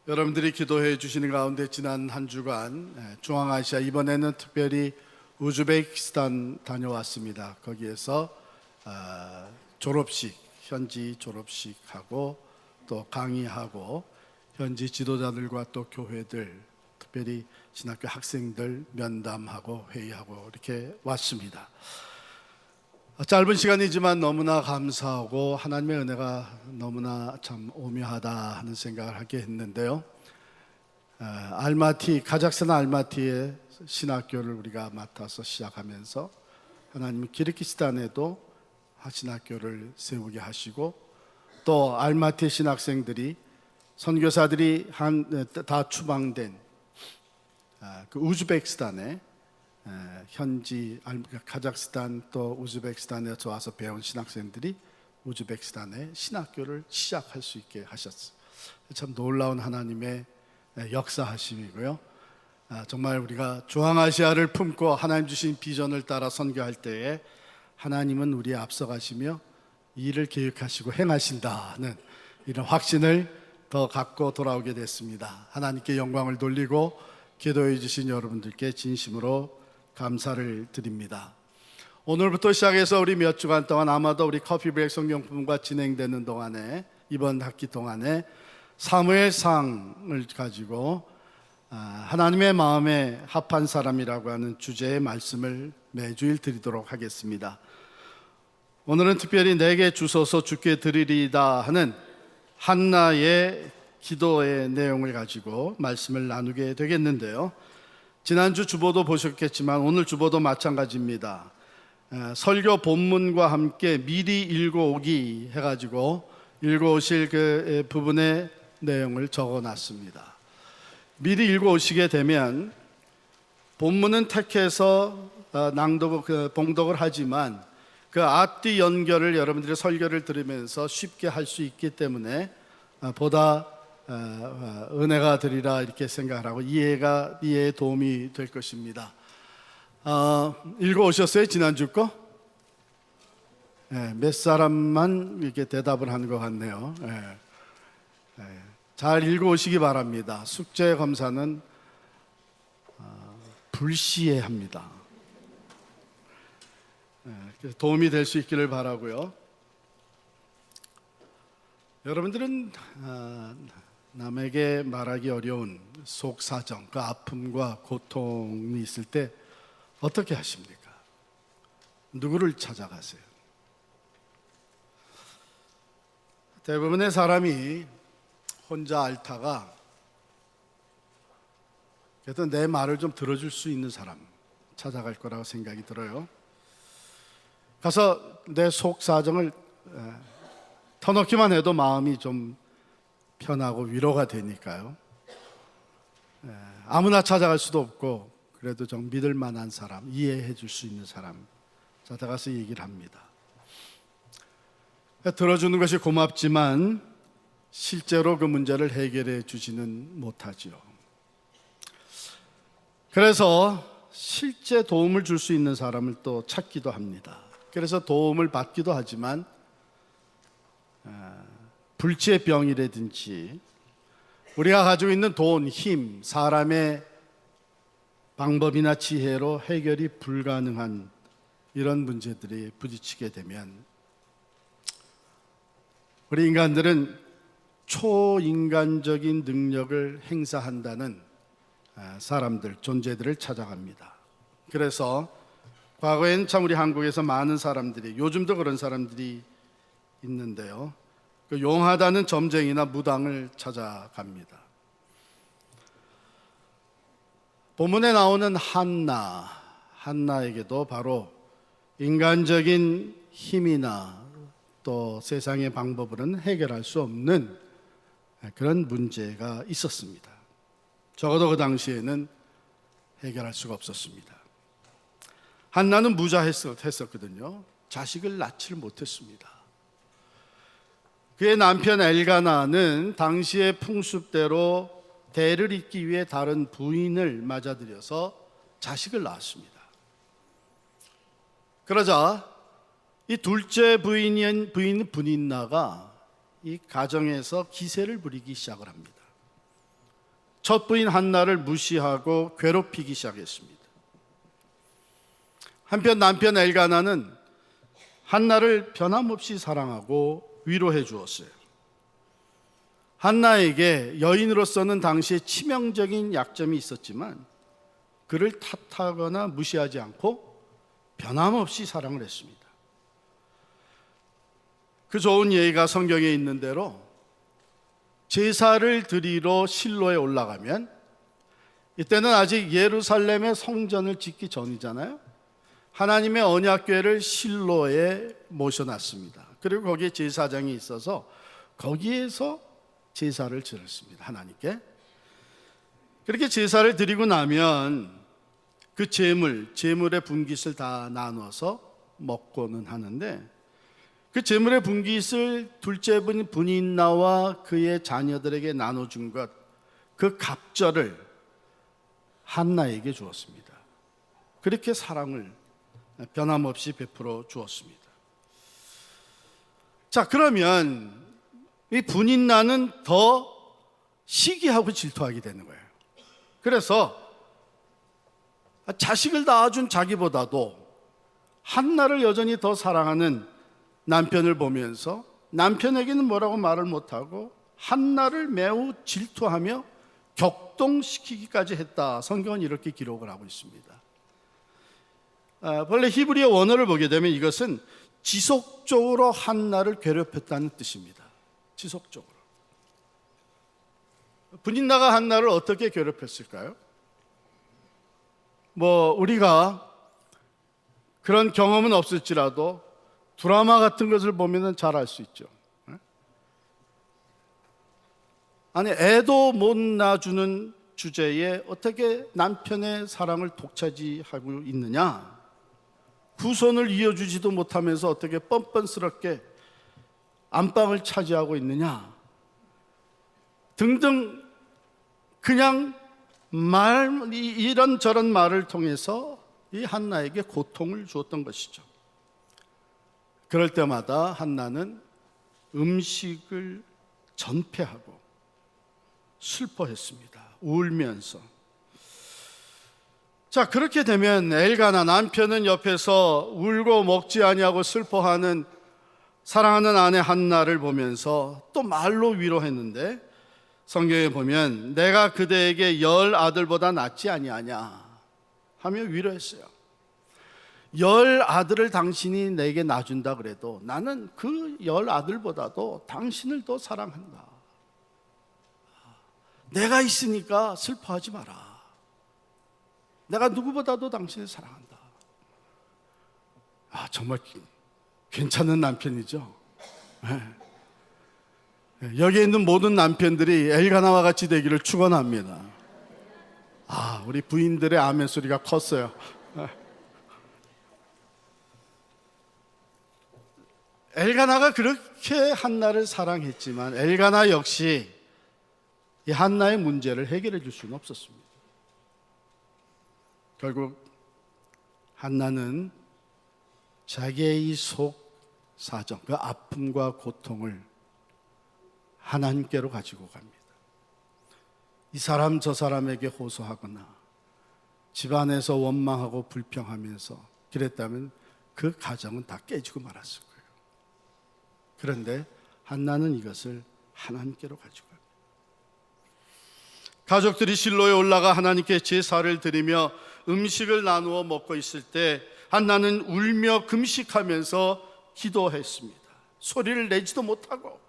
여러분들이 기도해 주시는 가운데 지난 한 주간 중앙아시아, 이번에는 특별히 우즈베키스탄 다녀왔습니다. 거기에서 졸업식, 현지 졸업식하고 또 강의하고 현지 지도자들과 또 교회들, 특별히 신학교 학생들 면담하고 회의하고 이렇게 왔습니다. 짧은 시간이지만 너무나 감사하고 하나님의 은혜가 너무나 참 오묘하다 하는 생각을 하게 했는데요. 알마티, 카자흐스탄 알마티의 신학교를 우리가 맡아서 시작하면서 하나님은 키르기스탄에도 신학교를 세우게 하시고, 또 알마티 신학생들이, 선교사들이 다 추방된 그 우즈베키스탄에 현지 카자흐스탄 또 우즈베키스탄에서 와서 배운 신학생들이 우즈베키스탄에 신학교를 시작할 수 있게 하셨어요. 참 놀라운 하나님의 역사하심이고요. 정말 우리가 중앙아시아를 품고 하나님 주신 비전을 따라 선교할 때에 하나님은 우리에 앞서가시며 일을 계획하시고 행하신다는 이런 확신을 더 갖고 돌아오게 됐습니다. 하나님께 영광을 돌리고 기도해 주신 여러분들께 진심으로 감사를 드립니다. 오늘부터 시작해서 우리 몇 주간 동안 아마도 우리 커피 브레이크 성경품과 진행되는 동안에, 이번 학기 동안에 사무엘상을 가지고 하나님의 마음에 합한 사람이라고 하는 주제의 말씀을 매주일 드리도록 하겠습니다. 오늘은 특별히 내게 주소서 주께 드리리이다 하는 한나의 기도의 내용을 가지고 말씀을 나누게 되겠는데요. 지난주 주보도 보셨겠지만 오늘 주보도 마찬가지입니다. 설교 본문과 함께 미리 읽어오기 해가지고 읽어오실 그 부분의 내용을 적어놨습니다. 미리 읽어오시게 되면 본문은 택해서 봉독을 하지만 그 앞뒤 연결을 여러분들의 설교를 들으면서 쉽게 할 수 있기 때문에 보다 은혜가 되리라 이렇게 생각을 하고 이해에 도움이 될 것입니다. 읽어오셨어요? 지난주 거? 몇 사람만 이렇게 대답을 하는 것 같네요. 잘 읽어오시기 바랍니다. 숙제 검사는 불시에 합니다. 도움이 될 수 있기를 바라고요. 여러분들은 남에게 말하기 어려운 속사정, 그 아픔과 고통이 있을 때 어떻게 하십니까? 누구를 찾아가세요? 대부분의 사람이 혼자 앓다가 그래도 내 말을 좀 들어줄 수 있는 사람 찾아갈 거라고 생각이 들어요. 가서 내 속사정을 터놓기만 해도 마음이 좀 편하고 위로가 되니까요. 아무나 찾아갈 수도 없고 그래도 좀 믿을 만한 사람, 이해해 줄 수 있는 사람 찾아가서 얘기를 합니다. 들어주는 것이 고맙지만 실제로 그 문제를 해결해 주지는 못하지요. 그래서 실제 도움을 줄 수 있는 사람을 또 찾기도 합니다. 그래서 도움을 받기도 하지만 불치의 병이라든지 우리가 가지고 있는 돈, 힘, 사람의 방법이나 지혜로 해결이 불가능한 이런 문제들이 부딪히게 되면 우리 인간들은 초인간적인 능력을 행사한다는 사람들, 존재들을 찾아갑니다. 그래서 과거엔 참 우리 한국에서 많은 사람들이, 요즘도 그런 사람들이 있는데요, 그 용하다는 점쟁이나 무당을 찾아갑니다. 본문에 나오는 한나에게도 바로 인간적인 힘이나 또 세상의 방법으로는 해결할 수 없는 그런 문제가 있었습니다. 적어도 그 당시에는 해결할 수가 없었습니다. 한나는 무자했었거든요. 자식을 낳지를 못했습니다. 그의 남편 엘가나는 당시의 풍습대로 대를 잇기 위해 다른 부인을 맞아들여서 자식을 낳았습니다. 그러자 이 둘째 부인 분인나가 이 가정에서 기세를 부리기 시작을 합니다. 첫 부인 한나를 무시하고 괴롭히기 시작했습니다. 한편 남편 엘가나는 한나를 변함없이 사랑하고 위로해 주었어요. 한나에게 여인으로서는 당시에 치명적인 약점이 있었지만 그를 탓하거나 무시하지 않고 변함없이 사랑을 했습니다. 그 좋은 예가 성경에 있는 대로 제사를 드리러 실로에 올라가면, 이때는 아직 예루살렘의 성전을 짓기 전이잖아요. 하나님의 언약궤를 실로에 모셔놨습니다. 그리고 거기에 제사장이 있어서 거기에서 제사를 드렸습니다, 하나님께. 그렇게 제사를 드리고 나면 그 제물의 분깃을 다 나눠서 먹고는 하는데, 그 제물의 분깃을 둘째 분인나와 그의 자녀들에게 나눠준 것, 그 갑절을 한나에게 주었습니다. 그렇게 사랑을 변함없이 베풀어 주었습니다. 자, 그러면 이 분인나는 더 시기하고 질투하게 되는 거예요. 그래서 자식을 낳아준 자기보다도 한나를 여전히 더 사랑하는 남편을 보면서 남편에게는 뭐라고 말을 못하고 한나를 매우 질투하며 격동시키기까지 했다. 성경은 이렇게 기록을 하고 있습니다. 원래 히브리어 원어를 보게 되면 이것은 지속적으로 한나를 괴롭혔다는 뜻입니다. 지속적으로. 분인나가 한나를 어떻게 괴롭혔을까요? 우리가 그런 경험은 없을지라도 드라마 같은 것을 보면 잘 알 수 있죠. 아니, 애도 못 낳아주는 주제에 어떻게 남편의 사랑을 독차지하고 있느냐, 후손을 이어주지도 못하면서 어떻게 뻔뻔스럽게 안방을 차지하고 있느냐 등등, 그냥 이런저런 말을 통해서 이 한나에게 고통을 주었던 것이죠. 그럴 때마다 한나는 음식을 전폐하고 슬퍼했습니다. 울면서. 자, 그렇게 되면 엘가나 남편은 옆에서 울고 먹지 아니하고 슬퍼하는 사랑하는 아내 한나를 보면서 또 말로 위로했는데, 성경에 보면 내가 그대에게 10 아들보다 낫지 아니하냐 하며 위로했어요. 10 아들을 당신이 내게 낳아준다 그래도 나는 그 10 아들보다도 당신을 더 사랑한다. 내가 있으니까 슬퍼하지 마라. 내가 누구보다도 당신을 사랑한다. 정말 괜찮은 남편이죠. 여기에 있는 모든 남편들이 엘가나와 같이 되기를 축원합니다. 우리 부인들의 아멘 소리가 컸어요. 엘가나가 그렇게 한나를 사랑했지만 엘가나 역시 이 한나의 문제를 해결해 줄 수는 없었습니다. 결국 한나는 자기의 이 속 사정, 그 아픔과 고통을 하나님께로 가지고 갑니다. 이 사람 저 사람에게 호소하거나 집안에서 원망하고 불평하면서 그랬다면 그 가정은 다 깨지고 말았을 거예요. 그런데 한나는 이것을 하나님께로 가지고 갑니다. 가족들이 실로에 올라가 하나님께 제사를 드리며 음식을 나누어 먹고 있을 때 한나는 울며 금식하면서 기도했습니다. 소리를 내지도 못하고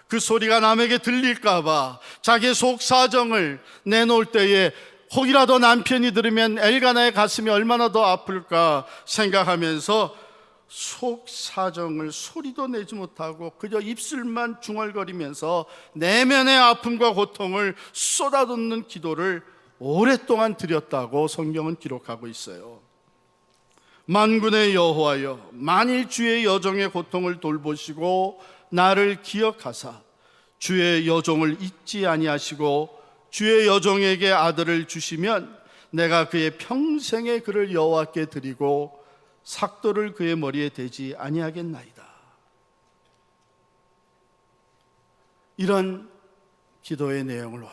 그 소리가 남에게 들릴까 봐 자기의 속 사정을 내놓을 때에 혹이라도 남편이 들으면 엘가나의 가슴이 얼마나 더 아플까 생각하면서 속 사정을 소리도 내지 못하고 그저 입술만 중얼거리면서 내면의 아픔과 고통을 쏟아붓는 기도를 오랫동안 드렸다고 성경은 기록하고 있어요. 만군의 여호와여, 만일 주의 여종의 고통을 돌보시고 나를 기억하사 주의 여종을 잊지 아니하시고 주의 여종에게 아들을 주시면 내가 그의 평생에 그를 여호와께 드리고 삭도를 그의 머리에 대지 아니하겠나이다. 이런 기도의 내용을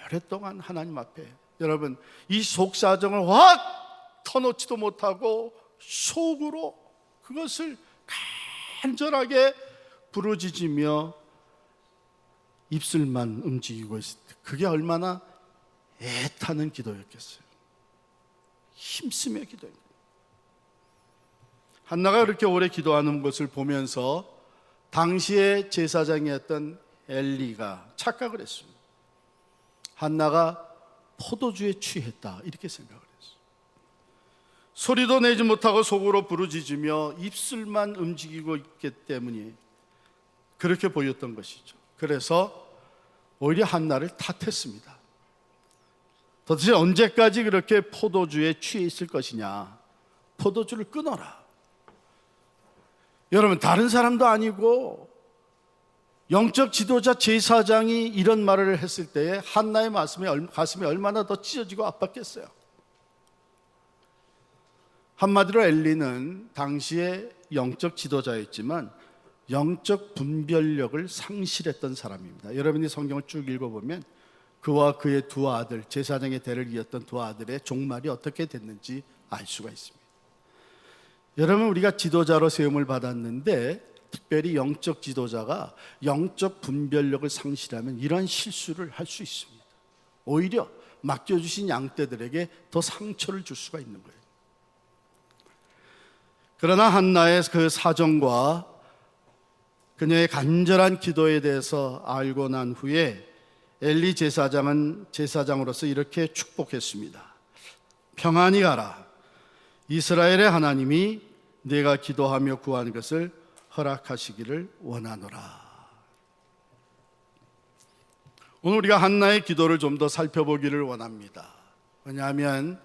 오랫동안 하나님 앞에 여러분 이 속사정을 확 터놓지도 못하고 속으로 그것을 간절하게 부르짖으며 입술만 움직이고 있을 때 그게 얼마나 애타는 기도였겠어요. 힘쓰며 기도입니다. 한나가 그렇게 오래 기도하는 것을 보면서 당시의 제사장이었던 엘리가 착각을 했습니다. 한나가 포도주에 취했다 이렇게 생각을 했어요. 소리도 내지 못하고 속으로 부르짖으며 입술만 움직이고 있기 때문에 그렇게 보였던 것이죠. 그래서 오히려 한나를 탓했습니다. 도대체 언제까지 그렇게 포도주에 취해 있을 것이냐? 포도주를 끊어라. 여러분 다른 사람도 아니고 영적 지도자 제사장이 이런 말을 했을 때에 한나의 가슴이 얼마나 더 찢어지고 아팠겠어요. 한마디로 엘리는 당시의 영적 지도자였지만 영적 분별력을 상실했던 사람입니다. 여러분이 성경을 쭉 읽어보면 그와 그의 두 아들, 제사장의 대를 이었던 두 아들의 종말이 어떻게 됐는지 알 수가 있습니다. 여러분 우리가 지도자로 세움을 받았는데 특별히 영적 지도자가 영적 분별력을 상실하면 이러한 실수를 할 수 있습니다. 오히려 맡겨주신 양떼들에게 더 상처를 줄 수가 있는 거예요. 그러나 한나의 그 사정과 그녀의 간절한 기도에 대해서 알고 난 후에 엘리 제사장은 제사장으로서 이렇게 축복했습니다. 평안히 가라. 이스라엘의 하나님이 내가 기도하며 구한 것을 허락하시기를 원하노라. 오늘 우리가 한나의 기도를 좀 더 살펴보기를 원합니다. 왜냐하면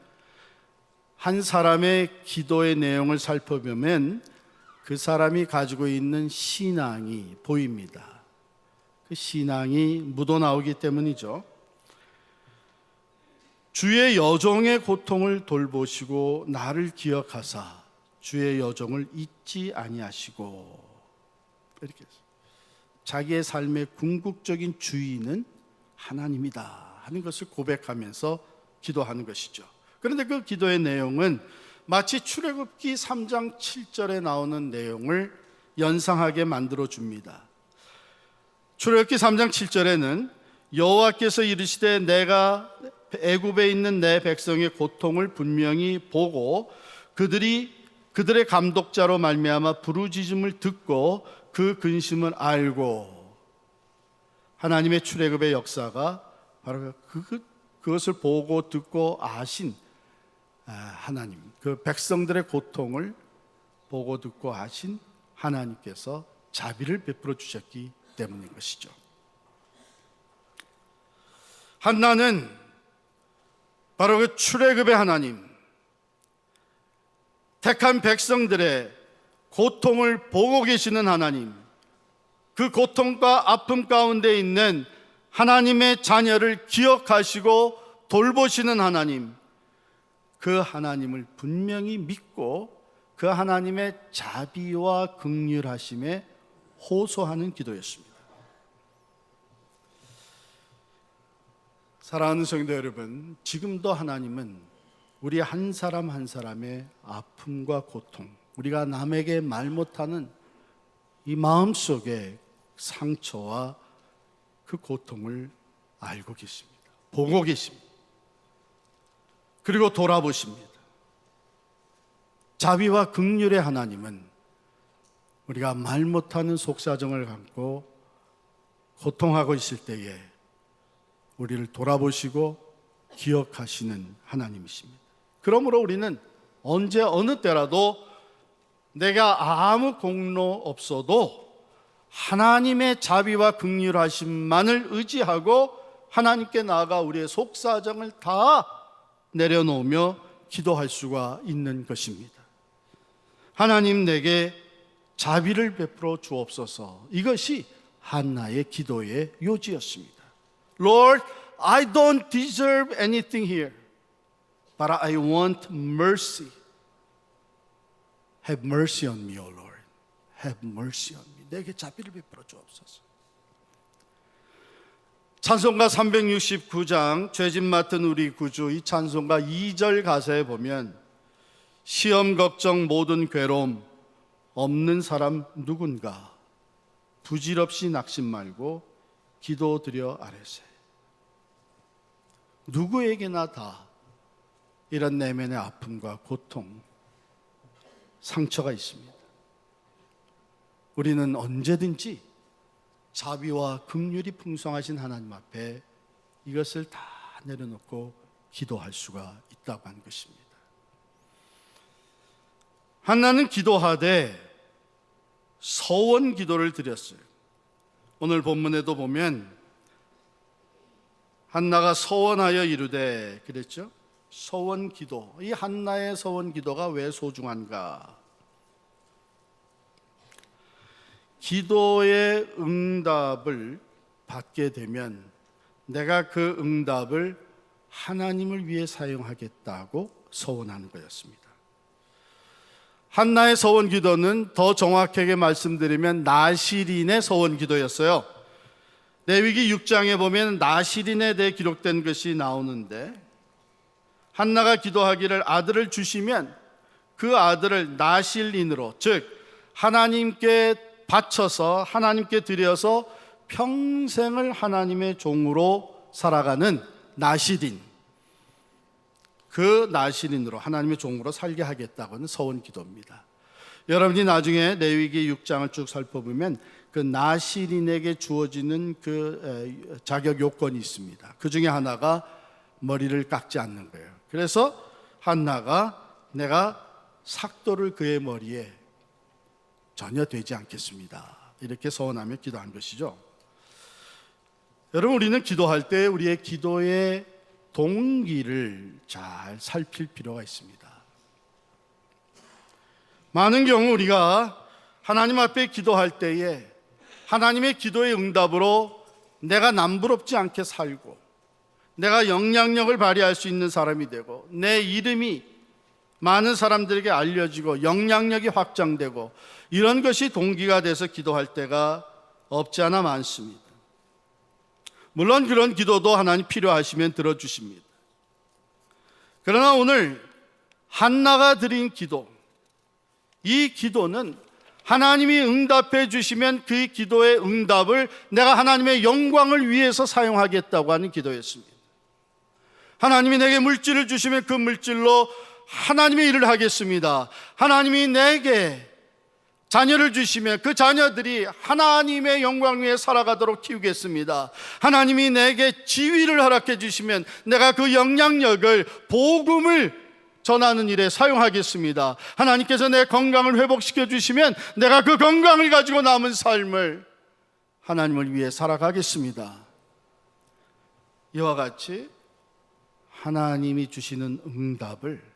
한 사람의 기도의 내용을 살펴보면 그 사람이 가지고 있는 신앙이 보입니다. 그 신앙이 묻어나오기 때문이죠. 주의 여종의 고통을 돌보시고 나를 기억하사 주의 여종을 잊지 아니하시고, 이렇게 자기의 삶의 궁극적인 주인은 하나님이다 하는 것을 고백하면서 기도하는 것이죠. 그런데 그 기도의 내용은 마치 출애굽기 3장 7절에 나오는 내용을 연상하게 만들어 줍니다. 출애굽기 3장 7절에는 여호와께서 이르시되 내가 애굽에 있는 내 백성의 고통을 분명히 보고 그들의 감독자로 말미암아 부르짖음을 듣고 그 근심을 알고, 하나님의 출애굽의 역사가 바로 그것을 보고 듣고 아신 하나님, 그 백성들의 고통을 보고 듣고 아신 하나님께서 자비를 베풀어 주셨기 때문인 것이죠. 한나는 바로 그 출애굽의 하나님, 택한 백성들의 고통을 보고 계시는 하나님, 그 고통과 아픔 가운데 있는 하나님의 자녀를 기억하시고 돌보시는 하나님, 그 하나님을 분명히 믿고 그 하나님의 자비와 긍휼하심에 호소하는 기도였습니다. 사랑하는 성도 여러분, 지금도 하나님은 우리 한 사람 한 사람의 아픔과 고통, 우리가 남에게 말 못하는 이 마음속의 상처와 그 고통을 알고 계십니다. 보고 계십니다. 그리고 돌아보십니다. 자비와 긍휼의 하나님은 우리가 말 못하는 속사정을 갖고 고통하고 있을 때에 우리를 돌아보시고 기억하시는 하나님이십니다. 그러므로 우리는 언제 어느 때라도 내가 아무 공로 없어도 하나님의 자비와 긍휼하심만을 의지하고 하나님께 나아가 우리의 속사정을 다 내려놓으며 기도할 수가 있는 것입니다. 하나님 내게 자비를 베풀어 주옵소서. 이것이 한나의 기도의 요지였습니다. Lord, I don't deserve anything here, but I want mercy. Have mercy on me, O Lord. Have mercy on me. 내게 자비를 베풀어 주옵소서. 찬송가 369장 죄짐 맡은 우리 구주, 이 찬송가 2절 가사에 보면 시험 걱정 모든 괴로움 없는 사람 누군가 부질없이 낙심 말고 기도드려 아뢰세. 누구에게나 다 이런 내면의 아픔과 고통, 상처가 있습니다. 우리는 언제든지 자비와 긍휼이 풍성하신 하나님 앞에 이것을 다 내려놓고 기도할 수가 있다고 하는 것입니다. 한나는 기도하되 서원 기도를 드렸어요. 오늘 본문에도 보면 한나가 서원하여 이르되 그랬죠. 서원 기도, 이 한나의 서원 기도가 왜 소중한가? 기도의 응답을 받게 되면 내가 그 응답을 하나님을 위해 사용하겠다고 서원하는 거였습니다. 한나의 서원 기도는 더 정확하게 말씀드리면 나실인의 서원 기도였어요. 레위기 6장에 보면 나실인에 대해 기록된 것이 나오는데, 한나가 기도하기를 아들을 주시면 그 아들을 나실인으로, 즉 하나님께 바쳐서 하나님께 드려서 평생을 하나님의 종으로 살아가는 나실인, 그 나실인으로 하나님의 종으로 살게 하겠다고 하는 서원 기도입니다. 여러분이 나중에 레위기 6장을 쭉 살펴보면 그 나실인에게 주어지는 그 자격 요건이 있습니다. 그 중에 하나가 머리를 깎지 않는 거예요. 그래서 한나가 내가 삭도를 그의 머리에 전혀 되지 않겠습니다, 이렇게 서원하며 기도한 것이죠. 여러분, 우리는 기도할 때 우리의 기도의 동기를 잘 살필 필요가 있습니다. 많은 경우 우리가 하나님 앞에 기도할 때에 하나님의 기도의 응답으로 내가 남부럽지 않게 살고 내가 영향력을 발휘할 수 있는 사람이 되고 내 이름이 많은 사람들에게 알려지고 영향력이 확장되고 이런 것이 동기가 돼서 기도할 때가 없지 않아 많습니다. 물론 그런 기도도 하나님 필요하시면 들어주십니다. 그러나 오늘 한나가 드린 기도, 이 기도는 하나님이 응답해 주시면 그 기도의 응답을 내가 하나님의 영광을 위해서 사용하겠다고 하는 기도였습니다. 하나님이 내게 물질을 주시면 그 물질로 하나님의 일을 하겠습니다. 하나님이 내게 자녀를 주시면 그 자녀들이 하나님의 영광 위에 살아가도록 키우겠습니다. 하나님이 내게 지위를 허락해 주시면 내가 그 영향력을, 복음을 전하는 일에 사용하겠습니다. 하나님께서 내 건강을 회복시켜 주시면 내가 그 건강을 가지고 남은 삶을 하나님을 위해 살아가겠습니다. 이와 같이 하나님이 주시는 응답을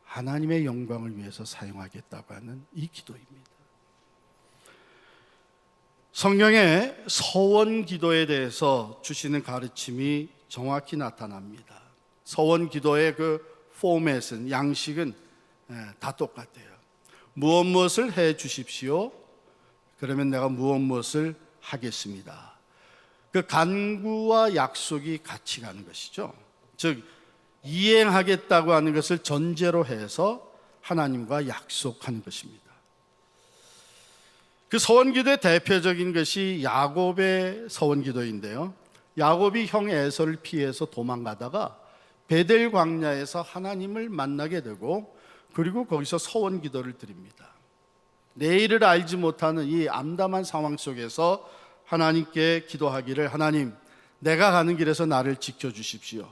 하나님의 영광을 위해서 사용하겠다고 하는 이 기도입니다. 성경에 서원 기도에 대해서 주시는 가르침이 정확히 나타납니다. 서원 기도의 그 포맷은, 양식은 다 똑같아요. 무엇을 해 주십시오. 그러면 내가 무엇을 하겠습니다. 그 간구와 약속이 같이 가는 것이죠. 즉 이행하겠다고 하는 것을 전제로 해서 하나님과 약속하는 것입니다. 그 서원기도의 대표적인 것이 야곱의 서원기도인데요, 야곱이 형 에서를 피해서 도망가다가 베델 광야에서 하나님을 만나게 되고 그리고 거기서 서원기도를 드립니다. 내일을 알지 못하는 이 암담한 상황 속에서 하나님께 기도하기를, 하나님, 내가 가는 길에서 나를 지켜주십시오.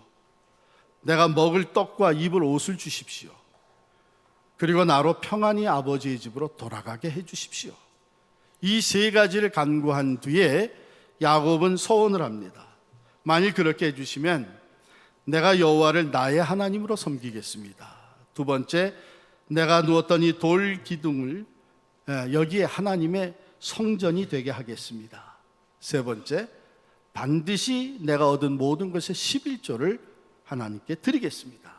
내가 먹을 떡과 입을 옷을 주십시오. 그리고 나로 평안히 아버지의 집으로 돌아가게 해주십시오. 이 세 가지를 간구한 뒤에 야곱은 서원을 합니다. 만일 그렇게 해주시면 내가 여호와를 나의 하나님으로 섬기겠습니다. 두 번째, 내가 누웠던 이 돌 기둥을 여기에 하나님의 성전이 되게 하겠습니다. 세 번째, 반드시 내가 얻은 모든 것의 11조를 하나님께 드리겠습니다.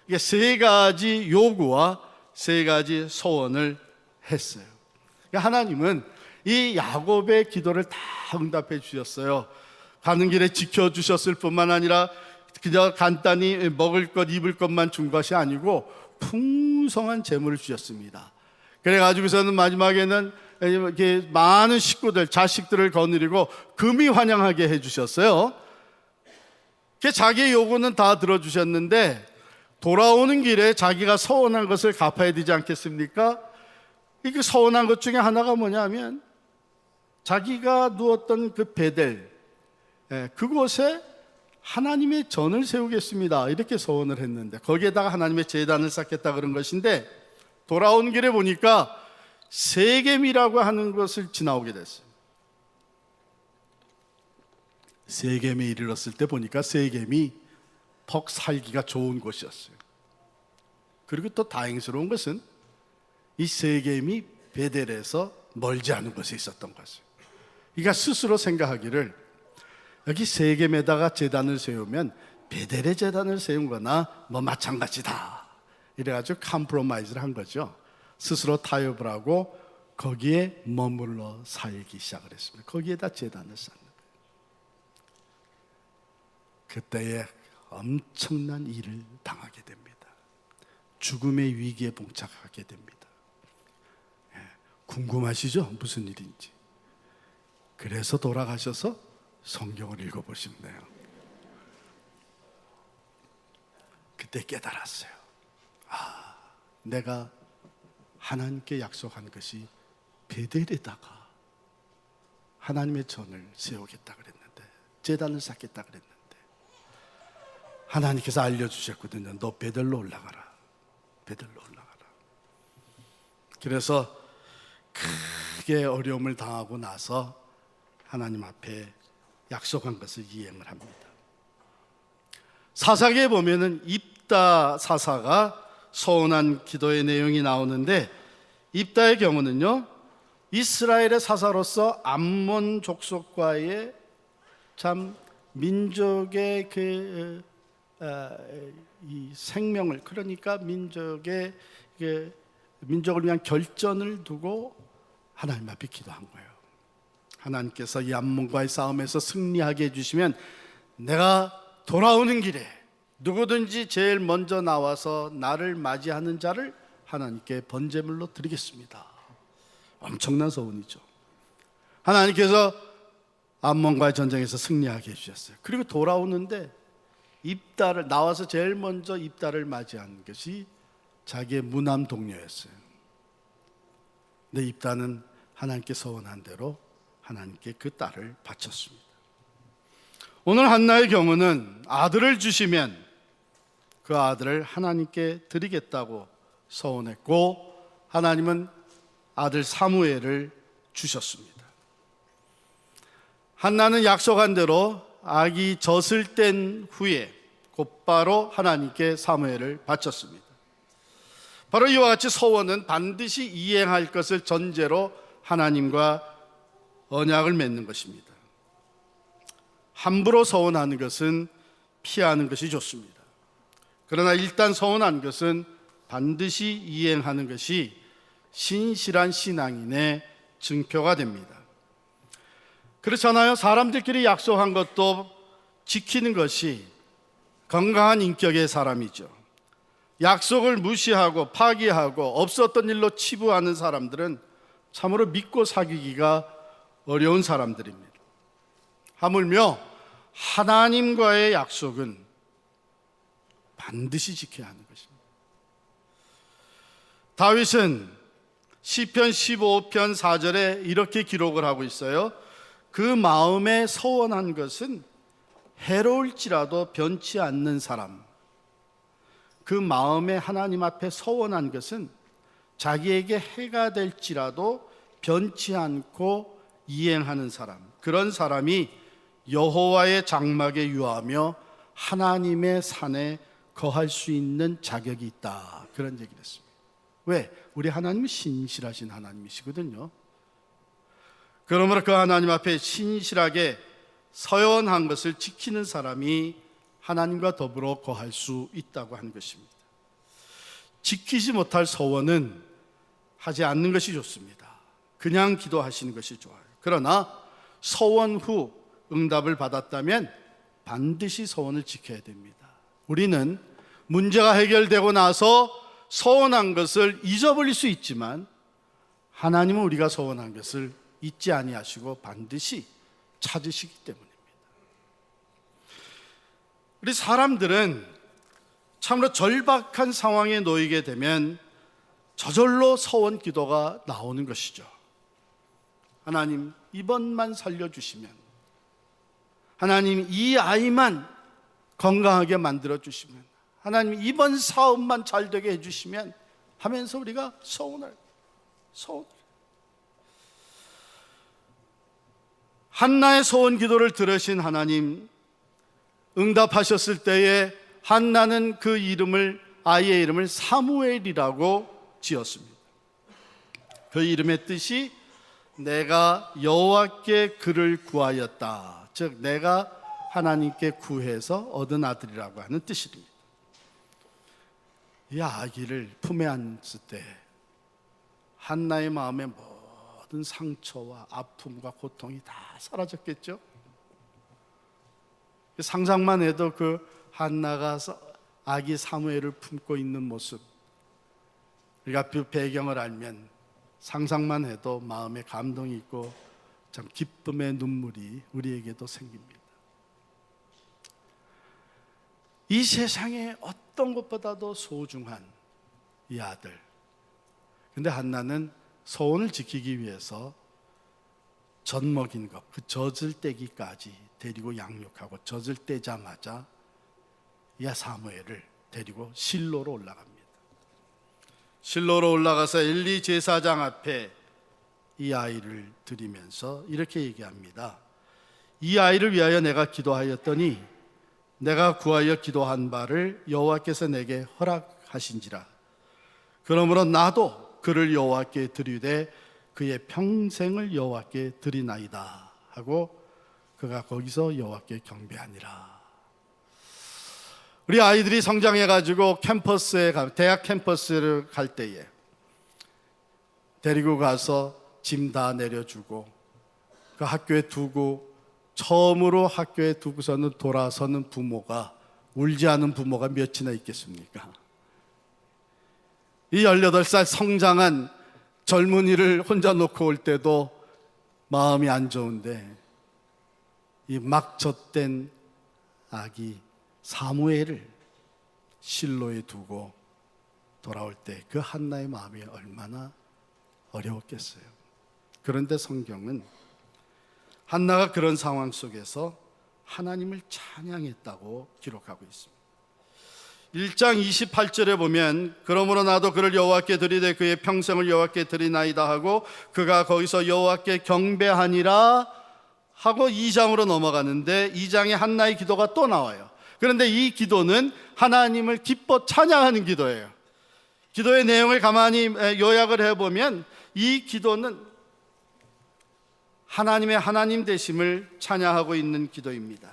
이게 세 가지 요구와 세 가지 소원을 했어요. 그러니까 하나님은 이 야곱의 기도를 다 응답해 주셨어요. 가는 길에 지켜주셨을 뿐만 아니라 그저 간단히 먹을 것 입을 것만 준 것이 아니고 풍성한 재물을 주셨습니다. 그래가지고서는 마지막에는 이렇게 많은 식구들, 자식들을 거느리고 금이 환영하게 해주셨어요. 자기의 요구는 다 들어주셨는데 돌아오는 길에 자기가 서운한 것을 갚아야 되지 않겠습니까? 이 서운한 것 중에 하나가 뭐냐면 자기가 누웠던 그 베델, 그곳에 하나님의 전을 세우겠습니다 이렇게 서원을 했는데 거기에다가 하나님의 제단을 쌓겠다 그런 것인데 돌아온 길에 보니까 세겜이라고 하는 것을 지나오게 됐어요. 세겜에 이르렀을 때 보니까 세겜이 퍽 살기가 좋은 곳이었어요. 그리고 또 다행스러운 것은 이 세겜이 베델에서 멀지 않은 곳에 있었던 것이에요. 그러니까 스스로 생각하기를 여기 세겜에다가 제단을 세우면 베델에 제단을 세운 거나 뭐 마찬가지다 이래가지고 컴프로마이즈를 한 거죠. 스스로 타협을 하고 거기에 머물러 살기 시작을 했습니다. 거기에다 제단을 쌓는 거예요. 그때에 엄청난 일을 당하게 됩니다. 죽음의 위기에 봉착하게 됩니다. 궁금하시죠? 무슨 일인지. 그래서 돌아가셔서 성경을 읽어보시면 돼요. 그때 깨달았어요. 내가 하나님께 약속한 것이 베델에다가 하나님의 전을 세우겠다 그랬는데, 제단을 쌓겠다 그랬는데 하나님께서 알려주셨거든요. 너 베델로 올라가라. 베델로 올라가라. 그래서 크게 어려움을 당하고 나서 하나님 앞에 약속한 것을 이행을 합니다. 사사기에 보면은 입다 사사가 서운한 기도의 내용이 나오는데, 입다의 경우는요 이스라엘의 사사로서 암몬 족속과의 참 민족의 이 생명을, 그러니까 민족을 위한 결전을 두고 하나님 앞에 기도한 거예요. 하나님께서 이 암몬과의 싸움에서 승리하게 해주시면 내가 돌아오는 길에 누구든지 제일 먼저 나와서 나를 맞이하는 자를 하나님께 번제물로 드리겠습니다. 엄청난 소원이죠. 하나님께서 암몬과의 전쟁에서 승리하게 해주셨어요. 그리고 돌아오는데 입다를 나와서 제일 먼저 입다를 맞이한 것이 자기의 무남 동료였어요. 근데 입다는 하나님께 서원한 대로 하나님께 그 딸을 바쳤습니다. 오늘 한나의 경우는 아들을 주시면 그 아들을 하나님께 드리겠다고 서원했고, 하나님은 아들 사무엘을 주셨습니다. 한나는 약속한 대로 아기 젖을 뗀 후에 곧바로 하나님께 사무엘을 바쳤습니다. 바로 이와 같이 서원은 반드시 이행할 것을 전제로 하나님과 언약을 맺는 것입니다. 함부로 서원하는 것은 피하는 것이 좋습니다. 그러나 일단 서원한 것은 반드시 이행하는 것이 신실한 신앙인의 증표가 됩니다. 그렇잖아요. 사람들끼리 약속한 것도 지키는 것이 건강한 인격의 사람이죠. 약속을 무시하고 파기하고 없었던 일로 치부하는 사람들은 참으로 믿고 사귀기가 어려운 사람들입니다. 하물며 하나님과의 약속은 반드시 지켜야 하는 것입니다. 다윗은 시편 15편 4절에 이렇게 기록을 하고 있어요. 그 마음에 서원한 것은 해로울지라도 변치 않는 사람, 그 마음에 하나님 앞에 서원한 것은 자기에게 해가 될지라도 변치 않고 이행하는 사람, 그런 사람이 여호와의 장막에 유하며 하나님의 산에 거할 수 있는 자격이 있다, 그런 얘기를 했습니다. 왜? 우리 하나님은 신실하신 하나님이시거든요. 그러므로 그 하나님 앞에 신실하게 서원한 것을 지키는 사람이 하나님과 더불어 거할 수 있다고 하는 것입니다. 지키지 못할 서원은 하지 않는 것이 좋습니다. 그냥 기도하시는 것이 좋아요. 그러나 서원 후 응답을 받았다면 반드시 소원을 지켜야 됩니다. 우리는 문제가 해결되고 나서 소원한 것을 잊어버릴 수 있지만 하나님은 우리가 소원한 것을 잊지 아니하시고 반드시 찾으시기 때문입니다. 우리 사람들은 참으로 절박한 상황에 놓이게 되면 저절로 소원 기도가 나오는 것이죠. 하나님, 이번만 살려주시면, 하나님, 이 아이만 건강하게 만들어주시면, 하나님, 이번 사업만 잘 되게 해주시면 하면서 우리가 소원을. 한나의 소원 기도를 들으신 하나님, 응답하셨을 때에 한나는 그 아이의 이름을 사무엘이라고 지었습니다. 그 이름의 뜻이 내가 여호와께 그를 구하였다, 즉 내가 하나님께 구해서 얻은 아들이라고 하는 뜻입니다. 이 아기를 품에 안았을 때 한나의 마음에 모든 상처와 아픔과 고통이 다 사라졌겠죠. 상상만 해도 그 한나가 아기 사무엘을 품고 있는 모습, 우리가 그 배경을 알면 상상만 해도 마음에 감동이 있고 참 기쁨의 눈물이 우리에게도 생깁니다. 이 세상에 어떤 것보다도 소중한 이 아들, 근데 한나는 소원을 지키기 위해서 젖 먹인 것, 그 젖을 떼기까지 데리고 양육하고 젖을 떼자마자 이 사무엘을 데리고 실로로 올라갑니다. 실로로 올라가서 엘리 제사장 앞에 이 아이를 드리면서 이렇게 얘기합니다. 이 아이를 위하여 내가 기도하였더니 내가 구하여 기도한 바를 여호와께서 내게 허락하신지라. 그러므로 나도 그를 여호와께 드리되 그의 평생을 여호와께 드리나이다 하고 그가 거기서 여호와께 경배하니라. 우리 아이들이 성장해가지고 대학 캠퍼스를 갈 때에 데리고 가서 짐 다 내려주고 그 학교에 두고 처음으로 학교에 두고서는 돌아서는 부모가, 울지 않은 부모가 몇이나 있겠습니까? 이 18살 성장한 젊은이를 혼자 놓고 올 때도 마음이 안 좋은데 이 막 젖된 아기 사무엘을 실로에 두고 돌아올 때 그 한나의 마음이 얼마나 어려웠겠어요. 그런데 성경은 한나가 그런 상황 속에서 하나님을 찬양했다고 기록하고 있습니다. 1장 28절에 보면 그러므로 나도 그를 여호와께 드리되 그의 평생을 여호와께 드리나이다 하고 그가 거기서 여호와께 경배하니라 하고 2장으로 넘어가는데 2장에 한나의 기도가 또 나와요. 그런데 이 기도는 하나님을 기뻐 찬양하는 기도예요. 기도의 내용을 가만히 요약을 해보면 이 기도는 하나님의 하나님 되심을 찬양하고 있는 기도입니다.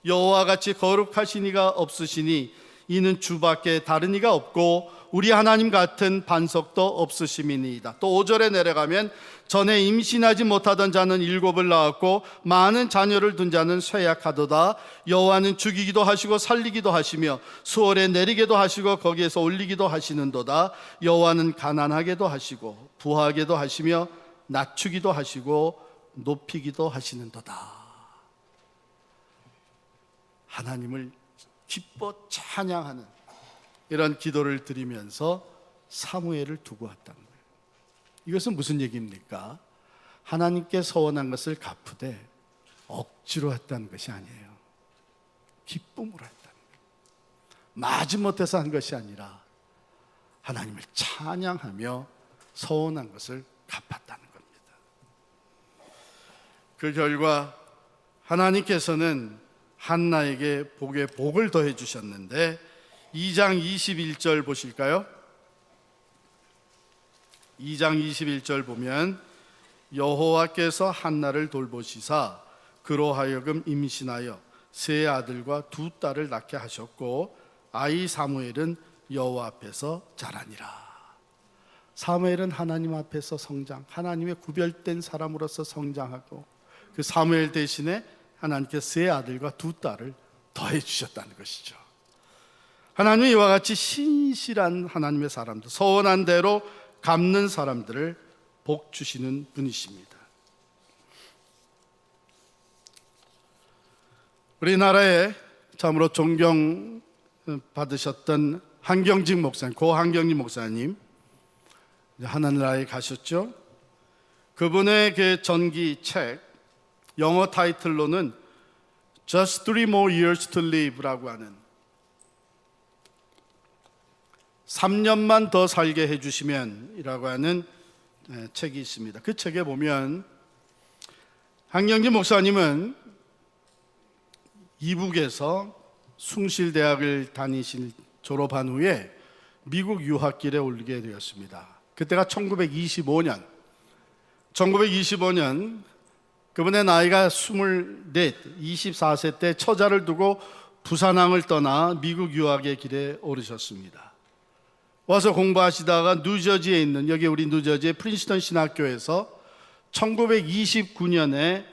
여호와 같이 거룩하신 이가 없으시니 이는 주밖에 다른 이가 없고 우리 하나님 같은 반석도 없으심이니이다. 또 5절에 내려가면 전에 임신하지 못하던 자는 7을 낳았고 많은 자녀를 둔 자는 쇠약하도다. 여호와는 죽이기도 하시고 살리기도 하시며 수월에 내리게도 하시고 거기에서 올리기도 하시는도다. 여호와는 가난하게도 하시고 부하게도 하시며 낮추기도 하시고 높이기도 하시는도다. 하나님을 기뻐 찬양하는 이런 기도를 드리면서 사무엘을 두고 왔다는 거예요. 이것은 무슨 얘기입니까? 하나님께 서원한 것을 갚으되 억지로 했다는 것이 아니에요. 기쁨으로 했다는 거예요. 마지못해서 한 것이 아니라 하나님을 찬양하며 서원한 것을 갚았다는 겁니다. 그 결과 하나님께서는 한나에게 복에 복을 더해 주셨는데 2장 21절 보실까요? 2장 21절 보면 여호와께서 한나를 돌보시사 그로 하여금 임신하여 세 아들과 두 딸을 낳게 하셨고 아이 사무엘은 여호와 앞에서 자라니라. 사무엘은 하나님 앞에서 성장, 하나님의 구별된 사람으로서 성장하고 그 사무엘 대신에 하나님께서 세 아들과 두 딸을 더해 주셨다는 것이죠. 하나님은 이와 같이 신실한 하나님의 사람들, 서원한 대로 갚는 사람들을 복 주시는 분이십니다. 우리나라에 참으로 존경받으셨던 한경직 목사님, 고 한경직 목사님 하늘나라에 가셨죠. 그분의 그 전기 책 영어 타이틀로는 Just 3 more years to live라고 하는 3년만 더 살게 해주시면 이라고 하는 책이 있습니다. 그 책에 보면 한경직 목사님은 이북에서 숭실대학을 졸업한 후에 미국 유학길에 오르게 되었습니다. 그때가 1925년 그분의 나이가 24세 때 처자를 두고 부산항을 떠나 미국 유학의 길에 오르셨습니다. 와서 공부하시다가 뉴저지에 있는 여기 우리 뉴저지의 프린스턴 신학교에서 1929년에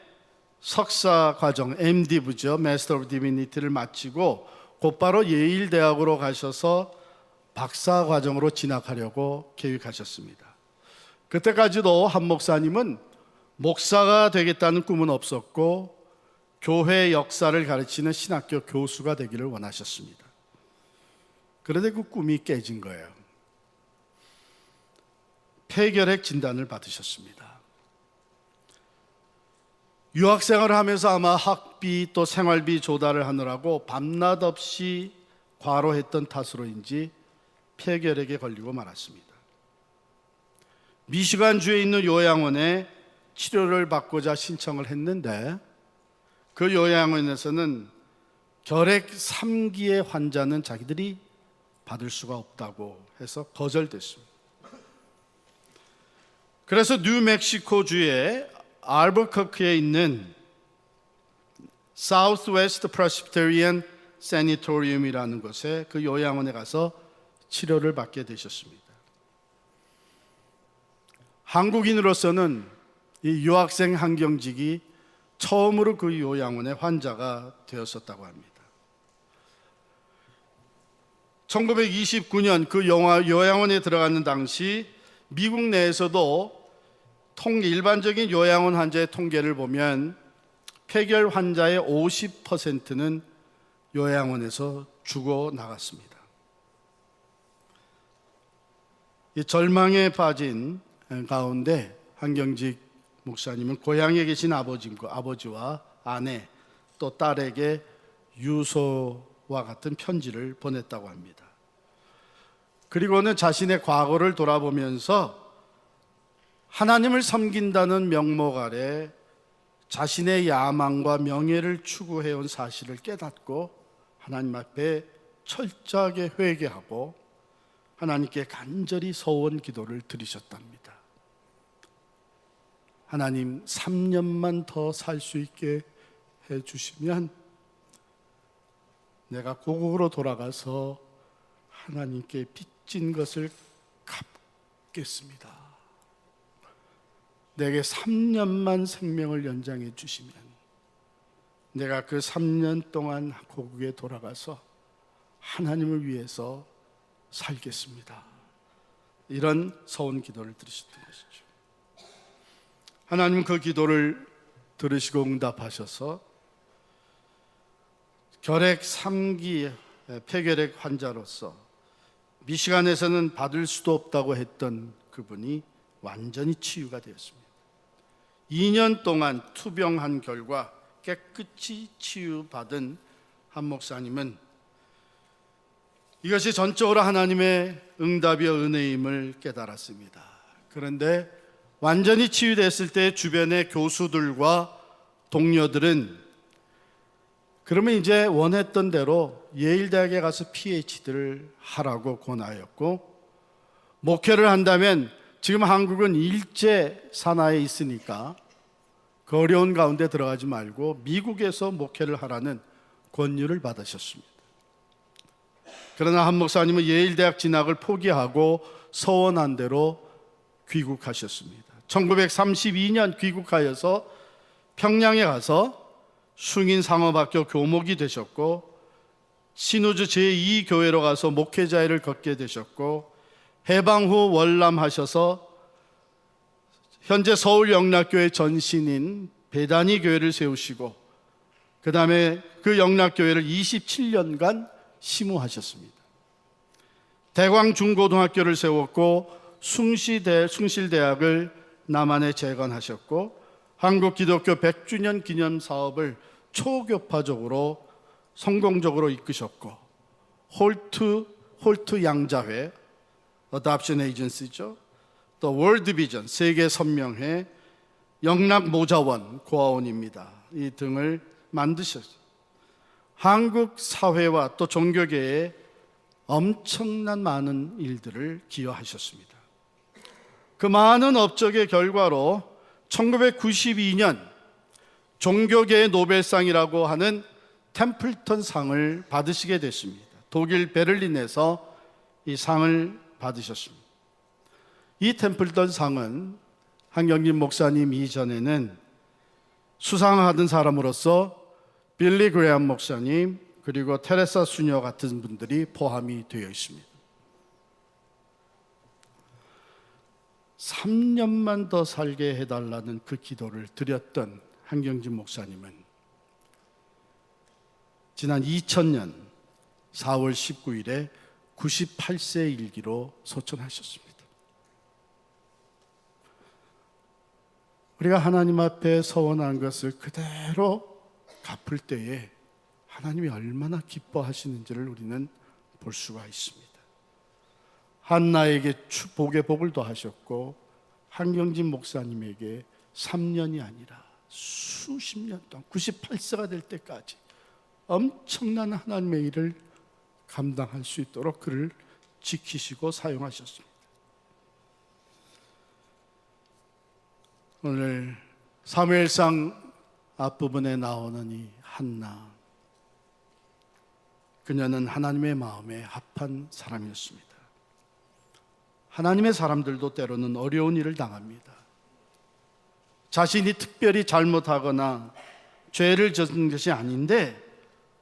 석사 과정 MDiv죠, Master of Divinity를 마치고 곧바로 예일 대학으로 가셔서 박사 과정으로 진학하려고 계획하셨습니다. 그때까지도 한 목사님은 목사가 되겠다는 꿈은 없었고 교회 역사를 가르치는 신학교 교수가 되기를 원하셨습니다. 그런데 그 꿈이 깨진 거예요. 폐결핵 진단을 받으셨습니다. 유학생활을 하면서 아마 학비 또 생활비 조달을 하느라고 밤낮 없이 과로했던 탓으로인지 폐결핵에 걸리고 말았습니다. 미시간주에 있는 요양원에 치료를 받고자 신청을 했는데 그 요양원에서는 결핵 3기의 환자는 자기들이 받을 수가 없다고 해서 거절됐습니다. 그래서 뉴멕시코주의 알버커크에 있는 Southwest Presbyterian Sanatorium이라는 곳에 그 요양원에 가서 치료를 받게 되셨습니다. 한국인으로서는 이 유학생 한경직이 처음으로 그 요양원의 환자가 되었었다고 합니다. 1929년 그 요양원에 들어가는 당시 미국 내에서도 일반적인 요양원 환자의 통계를 보면 폐결 환자의 50%는 요양원에서 죽어 나갔습니다. 이 절망에 빠진 가운데 한경직 목사님은 고향에 계신 아버지와 아내 또 딸에게 유서와 같은 편지를 보냈다고 합니다. 그리고는 자신의 과거를 돌아보면서 하나님을 섬긴다는 명목 아래 자신의 야망과 명예를 추구해온 사실을 깨닫고 하나님 앞에 철저하게 회개하고 하나님께 간절히 서원 기도를 드리셨답니다. 하나님 3년만 더 살 수 있게 해주시면 내가 고국으로 돌아가서 하나님께 빚진 것을 갚겠습니다. 내게 3년만 생명을 연장해 주시면 내가 그 3년 동안 고국에 돌아가서 하나님을 위해서 살겠습니다. 이런 서원 기도를 드리셨던 것이죠. 하나님은 그 기도를 들으시고 응답하셔서 결핵 3기 폐결핵 환자로서 미시간에서는 받을 수도 없다고 했던 그분이 완전히 치유가 되었습니다. 2년 동안 투병한 결과 깨끗이 치유받은 한 목사님은 이것이 전적으로 하나님의 응답이여 은혜임을 깨달았습니다. 그런데 완전히 치유됐을 때 주변의 교수들과 동료들은 그러면 이제 원했던 대로 예일대학에 가서 PhD를 하라고 권하였고, 목회를 한다면 지금 한국은 일제 산하에 있으니까 그 어려운 가운데 들어가지 말고 미국에서 목회를 하라는 권유를 받으셨습니다. 그러나 한 목사님은 예일대학 진학을 포기하고 서원한 대로 귀국하셨습니다. 1932년 귀국하여서 평양에 가서 숭인상업학교 교목이 되셨고 신우주 제2교회로 가서 목회자의 일을 걷게 되셨고 해방 후 월남하셔서 현재 서울 영락교회 전신인 베다니 교회를 세우시고 그 다음에 그 영락교회를 27년간 심우하셨습니다. 대광중고등학교를 세웠고 숭실대학을 남한에 재건하셨고 한국기독교 100주년 기념사업을 초교파적으로 성공적으로 이끄셨고 홀트 양자회 어답션 에이전시죠. 또 월드 비전 세계 선명회 영락 모자원 고아원입니다. 이 등을 만드셨어요. 한국 사회와 또 종교계에 엄청난 많은 일들을 기여하셨습니다. 그 많은 업적의 결과로 1992년 종교계의 노벨상이라고 하는 템플턴 상을 받으시게 됐습니다. 독일 베를린에서 이 상을 받으셨습니다. 이 템플턴 상은 한경진 목사님 이전에는 수상하던 사람으로서 빌리 그레엄 목사님 그리고 테레사 수녀 같은 분들이 포함이 되어 있습니다. 3년만 더 살게 해달라는 그 기도를 드렸던 한경진 목사님은 지난 2000년 4월 19일에 98세 일기로 소천하셨습니다. 우리가 하나님 앞에 서원한 것을 그대로 갚을 때에 하나님이 얼마나 기뻐하시는지를 우리는 볼 수가 있습니다. 한나에게 복의 복을 더하셨고 한경진 목사님에게 3년이 아니라 수십 년 동안 98세가 될 때까지 엄청난 하나님의 일을 감당할 수 있도록 그를 지키시고 사용하셨습니다. 오늘 사무엘상 앞부분에 나오는 이 한나, 그녀는 하나님의 마음에 합한 사람이었습니다. 하나님의 사람들도 때로는 어려운 일을 당합니다. 자신이 특별히 잘못하거나 죄를 저지른 것이 아닌데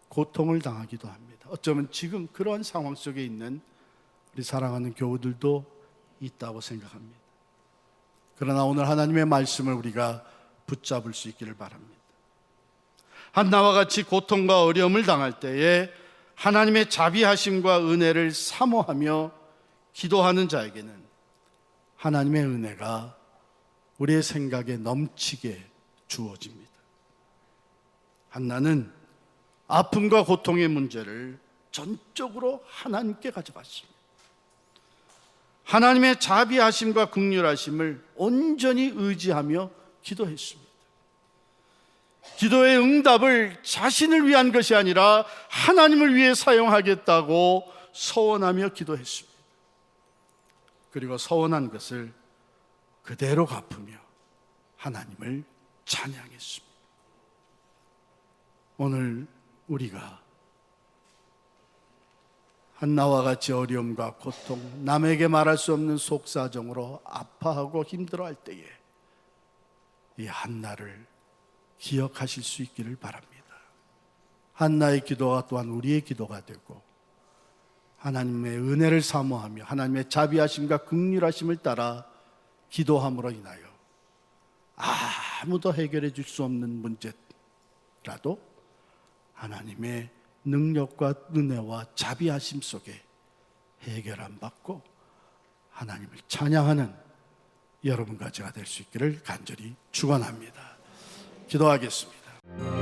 고통을 당하기도 합니다. 어쩌면 지금 그러한 상황 속에 있는 우리 사랑하는 교우들도 있다고 생각합니다. 그러나 오늘 하나님의 말씀을 우리가 붙잡을 수 있기를 바랍니다. 한나와 같이 고통과 어려움을 당할 때에 하나님의 자비하심과 은혜를 사모하며 기도하는 자에게는 하나님의 은혜가 우리의 생각에 넘치게 주어집니다. 한나는 아픔과 고통의 문제를 전적으로 하나님께 가져갔습니다. 하나님의 자비하심과 긍휼하심을 온전히 의지하며 기도했습니다. 기도의 응답을 자신을 위한 것이 아니라 하나님을 위해 사용하겠다고 서원하며 기도했습니다. 그리고 서원한 것을 그대로 갚으며 하나님을 찬양했습니다. 오늘 우리가 한나와 같이 어려움과 고통, 남에게 말할 수 없는 속사정으로 아파하고 힘들어할 때에 이 한나를 기억하실 수 있기를 바랍니다. 한나의 기도가 또한 우리의 기도가 되고 하나님의 은혜를 사모하며 하나님의 자비하심과 긍휼하심을 따라 기도함으로 인하여 아무도 해결해 줄 수 없는 문제라도 하나님의 능력과 은혜와 자비하심 속에 해결함 받고 하나님을 찬양하는 여러분과 제가 될 수 있기를 간절히 축원합니다. 기도하겠습니다.